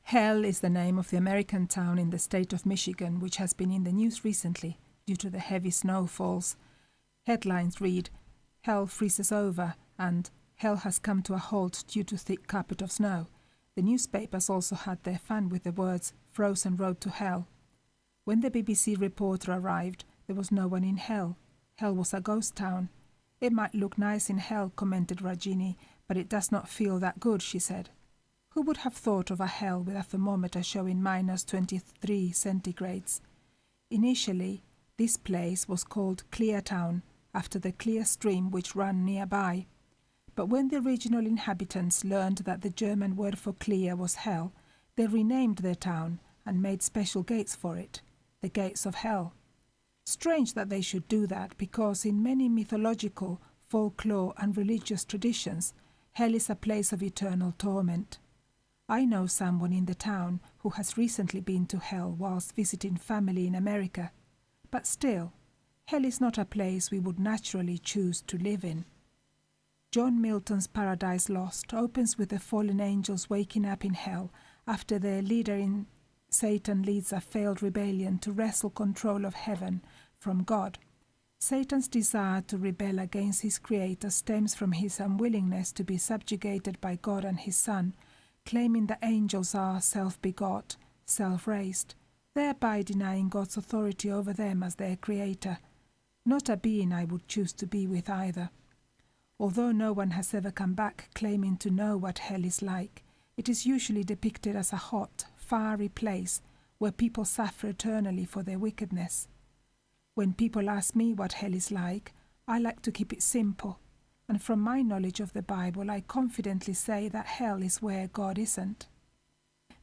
Hell is the name of the American town in the state of Michigan, which has been in the news recently due to the heavy snowfalls. Headlines read, "Hell freezes over," and "Hell has come to a halt due to thick carpet of snow." The newspapers also had their fun with the words "Frozen Road to Hell." When the BBC reporter arrived, there was no one in hell. Hell was a ghost town. "It might look nice in hell," commented Rajini, "but it does not feel that good," she said. Who would have thought of a hell with a thermometer showing -23 centigrades? Initially, this place was called Clear Town, after the clear stream which ran nearby. But when the original inhabitants learned that the German word for clear was hell, they renamed their town and made special gates for it, the gates of hell. Strange that they should do that, because in many mythological, folklore and religious traditions, hell is a place of eternal torment. I know someone in the town who has recently been to hell whilst visiting family in America. But still, hell is not a place we would naturally choose to live in. John Milton's Paradise Lost opens with the fallen angels waking up in hell after their leader in Satan leads a failed rebellion to wrestle control of heaven from God. Satan's desire to rebel against his creator stems from his unwillingness to be subjugated by God and his Son, claiming the angels are self-begot, self-raised, thereby denying God's authority over them as their creator. Not a being I would choose to be with either. Although no one has ever come back claiming to know what hell is like, it is usually depicted as a hot, fiery place where people suffer eternally for their wickedness. When people ask me what hell is like, I like to keep it simple, and from my knowledge of the Bible, I confidently say that hell is where God isn't.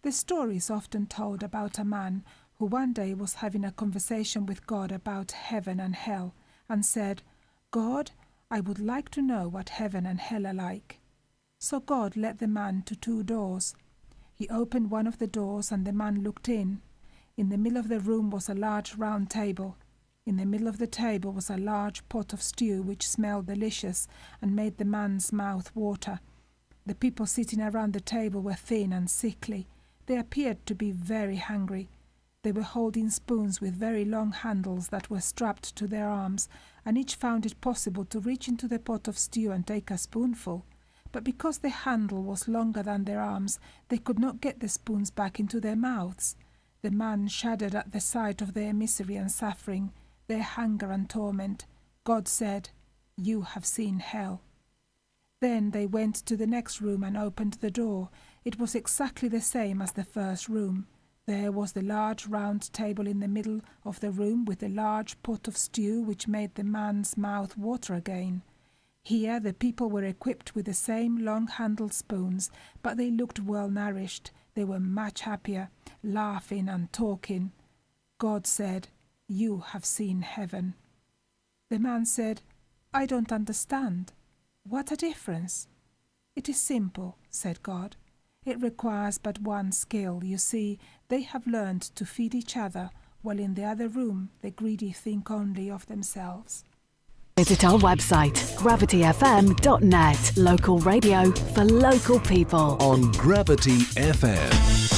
The story is often told about a man who one day was having a conversation with God about heaven and hell, and said, "God, I would like to know what heaven and hell are like." So God led the man to 2 doors. He opened one of the doors and the man looked in. In the middle of the room was a large round table. In the middle of the table was a large pot of stew which smelled delicious and made the man's mouth water. The people sitting around the table were thin and sickly. They appeared to be very hungry. They were holding spoons with very long handles that were strapped to their arms, and each found it possible to reach into the pot of stew and take a spoonful. But because the handle was longer than their arms, they could not get the spoons back into their mouths. The man shuddered at the sight of their misery and suffering, their hunger and torment. God said, "You have seen hell." Then they went to the next room and opened the door. It was exactly the same as the first room. There was the large round table in the middle of the room with the large pot of stew which made the man's mouth water again. Here the people were equipped with the same long-handled spoons, but they looked well-nourished. They were much happier, laughing and talking. God said, "You have seen heaven." The man said, "I don't understand. What a difference." "It is simple," said God. "It requires but one skill. You see, they have learned to feed each other, while in the other room the greedy think only of themselves." Visit our website, gravityfm.net. Local radio for local people. On Gravity FM.